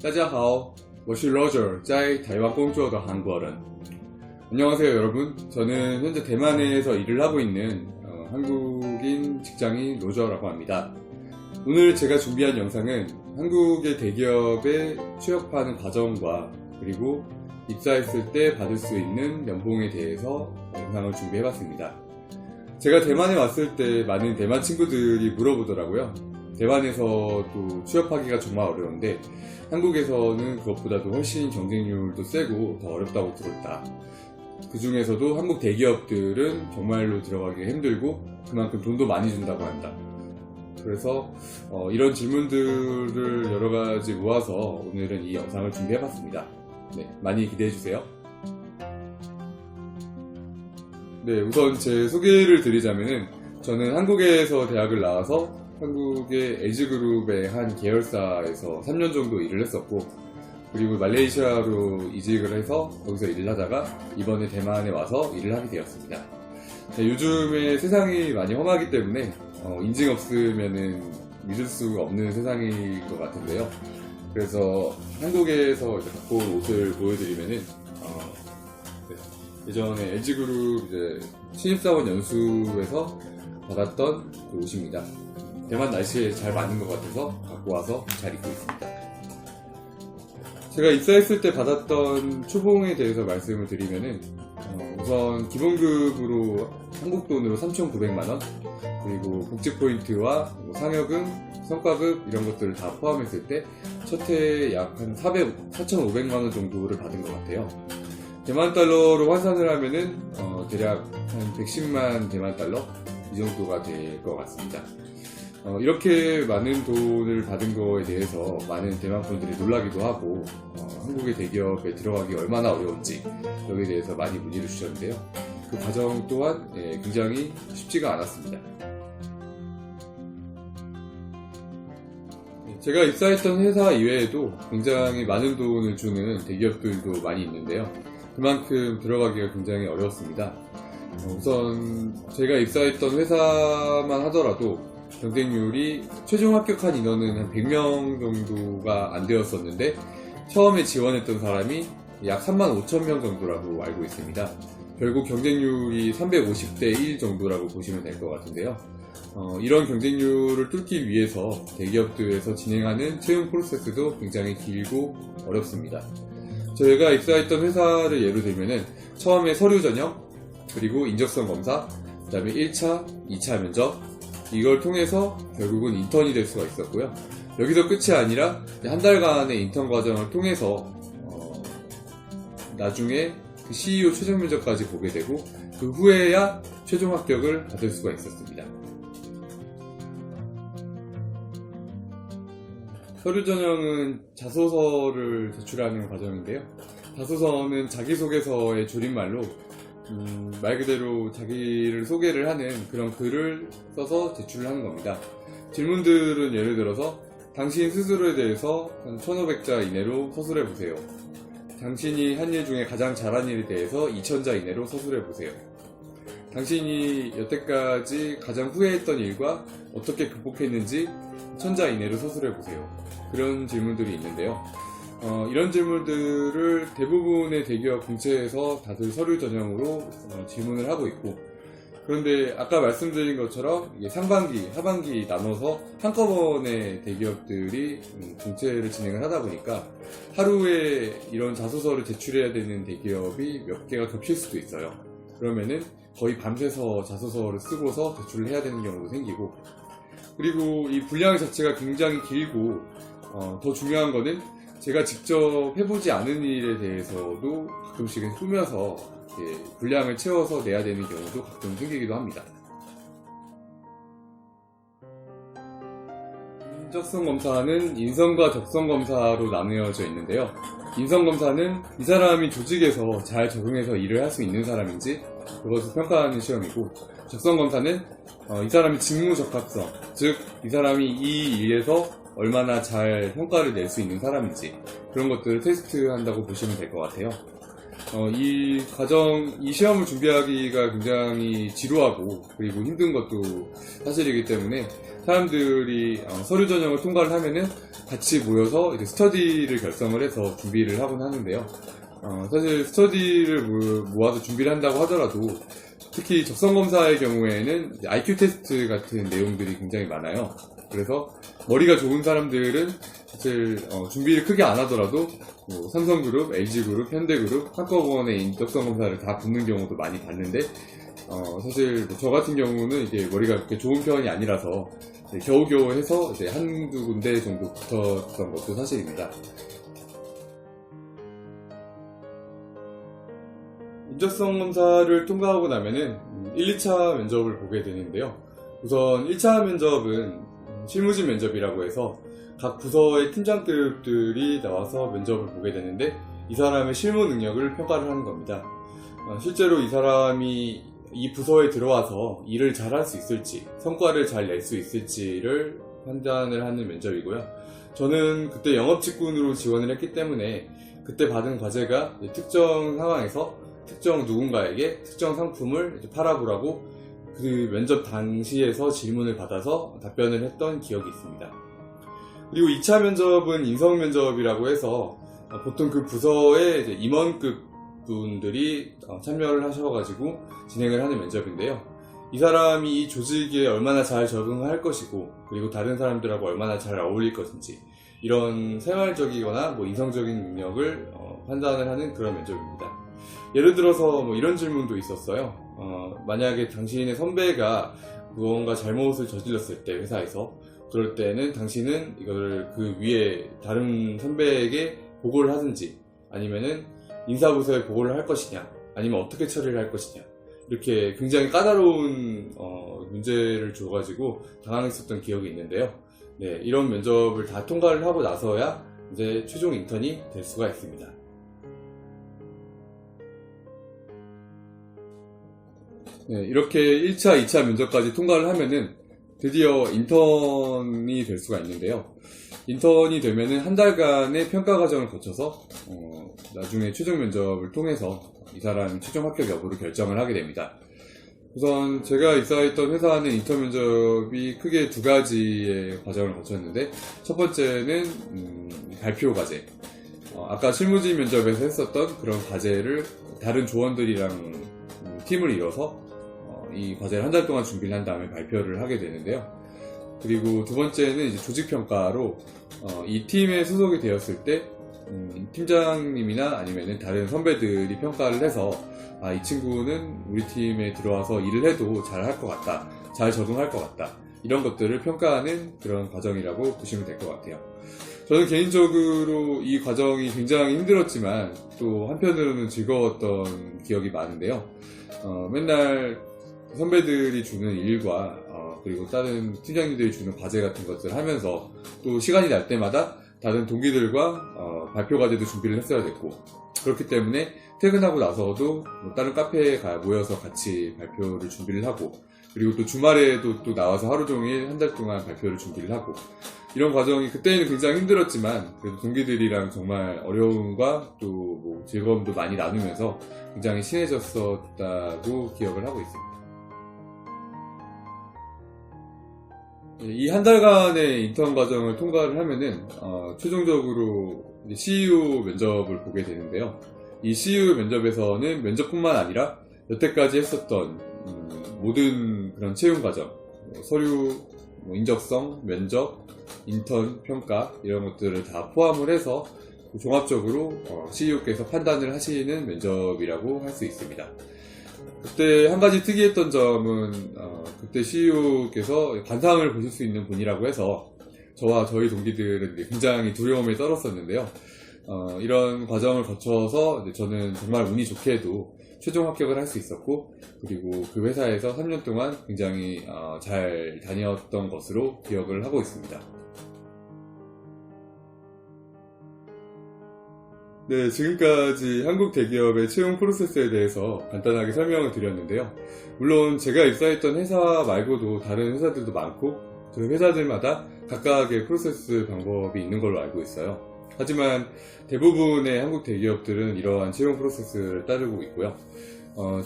大家好，我是 Roger， 在台湾工作的韩国人。안녕하세요 여러분. 저는 현재 대만에서 일을 하고 있는 한국인 직장인 로저라고 합니다. 오늘 제가 준비한 영상은 한국의 대기업에 취업하는 과정과 그리고 입사했을 때 받을 수 있는 연봉에 대해서 영상을 준비해봤습니다. 제가 대만에 왔을 때 많은 대만 친구들이 물어보더라고요. 대만에서도 취업하기가 정말 어려운데 한국에서는 그것보다도 훨씬 경쟁률도 세고 더 어렵다고 들었다. 그 중에서도 한국 대기업들은 정말로 들어가기가 힘들고 그만큼 돈도 많이 준다고 한다. 그래서 이런 질문들을 여러가지 모아서 오늘은 이 영상을 준비해봤습니다. 네, 많이 기대해주세요. 네, 우선 제 소개를 드리자면은 저는 한국에서 대학을 나와서 한국의 LG그룹의 한 계열사에서 3년 정도 일을 했었고 그리고 말레이시아로 이직을 해서 거기서 일을 하다가 이번에 대만에 와서 일을 하게 되었습니다. 네, 요즘에 세상이 많이 험하기 때문에 인증 없으면은 믿을 수가 없는 세상인 것 같은데요. 그래서 한국에서 이제 갖고 온 옷을 보여드리면은 네, 예전에 LG그룹 이제 신입사원 연수에서 받았던 그 옷입니다. 대만 날씨에 잘 맞는 것 같아서 갖고 와서 잘 입고 있습니다. 제가 입사했을 때 받았던 초봉에 대해서 말씀을 드리면은 우선 기본급으로 한국 돈으로 3,900만원 그리고 복지포인트와 상여금, 성과급 이런 것들을 다 포함했을 때 첫 해에 약 한 4,500만원 정도를 받은 것 같아요. 대만 달러로 환산을 하면은 대략 한 110만 대만 달러 이 정도가 될 것 같습니다. 이렇게 많은 돈을 받은 거에 대해서 많은 대만 분들이 놀라기도 하고 한국의 대기업에 들어가기 얼마나 어려운지 여기에 대해서 많이 문의를 주셨는데요. 그 과정 또한 굉장히 쉽지가 않았습니다. 제가 입사했던 회사 이외에도 굉장히 많은 돈을 주는 대기업들도 많이 있는데요. 그만큼 들어가기가 굉장히 어려웠습니다. 우선 제가 입사했던 회사만 하더라도 경쟁률이 최종 합격한 인원은 한 100명 정도가 안 되었었는데 처음에 지원했던 사람이 약 35,000명 정도라고 알고 있습니다. 결국 경쟁률이 350대 1 정도라고 보시면 될 것 같은데요. 이런 경쟁률을 뚫기 위해서 대기업들에서 진행하는 채용 프로세스도 굉장히 길고 어렵습니다. 저희가 입사했던 회사를 예로 들면은 처음에 서류 전형, 그리고 인적성 검사, 그 다음에 1차, 2차 면접 이걸 통해서 결국은 인턴이 될 수가 있었고요. 여기서 끝이 아니라 한 달간의 인턴 과정을 통해서 나중에 그 CEO 최종 면접까지 보게 되고 그 후에야 최종 합격을 받을 수가 있었습니다. 서류 전형은 자소서를 제출하는 과정인데요. 자소서는 자기소개서의 줄임말로 말 그대로 자기를 소개를 하는 그런 글을 써서 제출을 하는 겁니다. 질문들은 예를 들어서 당신 스스로에 대해서 한 1,500자 이내로 서술해보세요. 당신이 한 일 중에 가장 잘한 일에 대해서 2,000자 이내로 서술해보세요. 당신이 여태까지 가장 후회했던 일과 어떻게 극복했는지 1,000자 이내로 서술해보세요. 그런 질문들이 있는데요. 이런 질문들을 대부분의 대기업 공채에서 다들 서류 전형으로 질문을 하고 있고 그런데 아까 말씀드린 것처럼 이게 상반기, 하반기 나눠서 한꺼번에 대기업들이 공채를 진행을 하다 보니까 하루에 이런 자소서를 제출해야 되는 대기업이 몇 개가 겹칠 수도 있어요. 그러면은 거의 밤새서 자소서를 쓰고서 제출을 해야 되는 경우도 생기고 그리고 이 분량 자체가 굉장히 길고 더 중요한 거는 제가 직접 해보지 않은 일에 대해서도 가끔씩은 꾸며서 분량을 채워서 내야 되는 경우도 가끔 생기기도 합니다. 인적성 검사는 인성과 적성 검사로 나누어져 있는데요. 인성 검사는 이 사람이 조직에서 잘 적응해서 일을 할 수 있는 사람인지 그것을 평가하는 시험이고 적성 검사는 이 사람의 직무 적합성, 즉 이 사람이 이 일에서 얼마나 잘 평가를 낼 수 있는 사람인지 그런 것들을 테스트한다고 보시면 될 것 같아요. 이 시험을 준비하기가 굉장히 지루하고 그리고 힘든 것도 사실이기 때문에 사람들이 서류 전형을 통과를 하면은 같이 모여서 이제 스터디를 결성을 해서 준비를 하곤 하는데요. 사실 스터디를 모아서 준비를 한다고 하더라도 특히 적성검사의 경우에는 IQ 테스트 같은 내용들이 굉장히 많아요. 그래서 머리가 좋은 사람들은 사실 준비를 크게 안 하더라도 뭐 삼성그룹, LG그룹, 현대그룹, 한꺼번에 적성검사를 다 붙는 경우도 많이 봤는데 사실 저 같은 경우는 이게 머리가 그렇게 좋은 편이 아니라서 겨우겨우 해서 이제 한두 군데 정도 붙었던 것도 사실입니다. 인적성 검사를 통과하고 나면은 1, 2차 면접을 보게 되는데요. 우선 1차 면접은 실무진 면접이라고 해서 각 부서의 팀장급들이 나와서 면접을 보게 되는데 이 사람의 실무 능력을 평가를 하는 겁니다. 실제로 이 사람이 이 부서에 들어와서 일을 잘 할 수 있을지, 성과를 잘 낼 수 있을지를 판단을 하는 면접이고요. 저는 그때 영업직군으로 지원을 했기 때문에 그때 받은 과제가 특정 상황에서 특정 누군가에게 특정 상품을 팔아보라고 그 면접 당시에서 질문을 받아서 답변을 했던 기억이 있습니다. 그리고 2차 면접은 인성 면접이라고 해서 보통 그 부서의 임원급 분들이 참여를 하셔가지고 진행을 하는 면접인데요. 이 사람이 이 조직에 얼마나 잘 적응할 것이고 그리고 다른 사람들하고 얼마나 잘 어울릴 것인지 이런 생활적이거나 뭐 인성적인 능력을 판단을 하는 그런 면접입니다. 예를 들어서 뭐 이런 질문도 있었어요. 만약에 당신의 선배가 무언가 잘못을 저질렀을 때 회사에서 그럴 때는 당신은 이걸 그 위에 다른 선배에게 보고를 하든지 아니면은 인사부서에 보고를 할 것이냐 아니면 어떻게 처리를 할 것이냐 이렇게 굉장히 까다로운 문제를 줘가지고 당황했었던 기억이 있는데요. 네, 이런 면접을 다 통과를 하고 나서야 이제 최종 인턴이 될 수가 있습니다. 네, 이렇게 1차, 2차 면접까지 통과를 하면은 드디어 인턴이 될 수가 있는데요. 인턴이 되면은 한 달간의 평가 과정을 거쳐서 나중에 최종 면접을 통해서 이 사람이 최종 합격 여부를 결정을 하게 됩니다. 우선 제가 입사했던 회사는 인턴 면접이 크게 두 가지의 과정을 거쳤는데 첫 번째는 발표 과제. 아까 실무진 면접에서 했었던 그런 과제를 다른 조원들이랑 팀을 이뤄서 이 과제를 한 달 동안 준비를 한 다음에 발표를 하게 되는데요. 그리고 두 번째는 이제 조직평가로 이 팀에 소속이 되었을 때 팀장님이나 아니면 다른 선배들이 평가를 해서 이 친구는 우리 팀에 들어와서 일을 해도 잘 할 것 같다, 잘 적응할 것 같다 이런 것들을 평가하는 그런 과정이라고 보시면 될 것 같아요. 저는 개인적으로 이 과정이 굉장히 힘들었지만 또 한편으로는 즐거웠던 기억이 많은데요. 맨날 선배들이 주는 일과 그리고 다른 팀장님들이 주는 과제 같은 것들을 하면서 또 시간이 날 때마다 다른 동기들과 발표 과제도 준비를 했어야 됐고 그렇기 때문에 퇴근하고 나서도 뭐 다른 카페에 모여서 같이 발표를 준비를 하고 그리고 또 주말에도 또 나와서 하루 종일 한 달 동안 발표를 준비를 하고 이런 과정이 그때는 굉장히 힘들었지만 그래도 동기들이랑 정말 어려움과 또 뭐 즐거움도 많이 나누면서 굉장히 친해졌었다고 기억을 하고 있습니다. 이 한 달간의 인턴 과정을 통과를 하면은 최종적으로 CU 면접을 보게 되는데요. 이 CU 면접에서는 면접뿐만 아니라 여태까지 했었던 모든 그런 채용 과정, 서류, 인적성, 면접, 인턴 평가 이런 것들을 다 포함을 해서 종합적으로 CEO께서 판단을 하시는 면접이라고 할 수 있습니다. 그때 한 가지 특이했던 점은 그때 CEO께서 관상을 보실 수 있는 분이라고 해서 저와 저희 동기들은 굉장히 두려움에 떨었었는데요. 이런 과정을 거쳐서 저는 정말 운이 좋게도 최종 합격을 할 수 있었고 그리고 그 회사에서 3년 동안 굉장히 잘 다녔던 것으로 기억을 하고 있습니다. 네, 지금까지 한국 대기업의 채용 프로세스에 대해서 간단하게 설명을 드렸는데요. 물론 제가 입사했던 회사 말고도 다른 회사들도 많고 그 회사들마다 각각의 프로세스 방법이 있는 걸로 알고 있어요. 하지만 대부분의 한국 대기업들은 이러한 채용 프로세스를 따르고 있고요.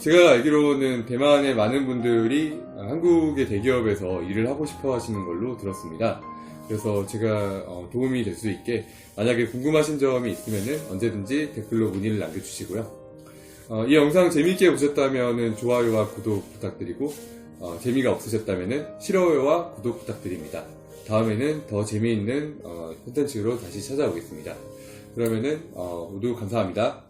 제가 알기로는 대만의 많은 분들이 한국의 대기업에서 일을 하고 싶어 하시는 걸로 들었습니다. 그래서 제가 도움이 될 수 있게 만약에 궁금하신 점이 있으면 언제든지 댓글로 문의를 남겨주시고요. 이 영상 재미있게 보셨다면 좋아요와 구독 부탁드리고 재미가 없으셨다면 싫어요와 구독 부탁드립니다. 다음에는 더 재미있는 콘텐츠로 다시 찾아오겠습니다. 그러면은 모두 감사합니다.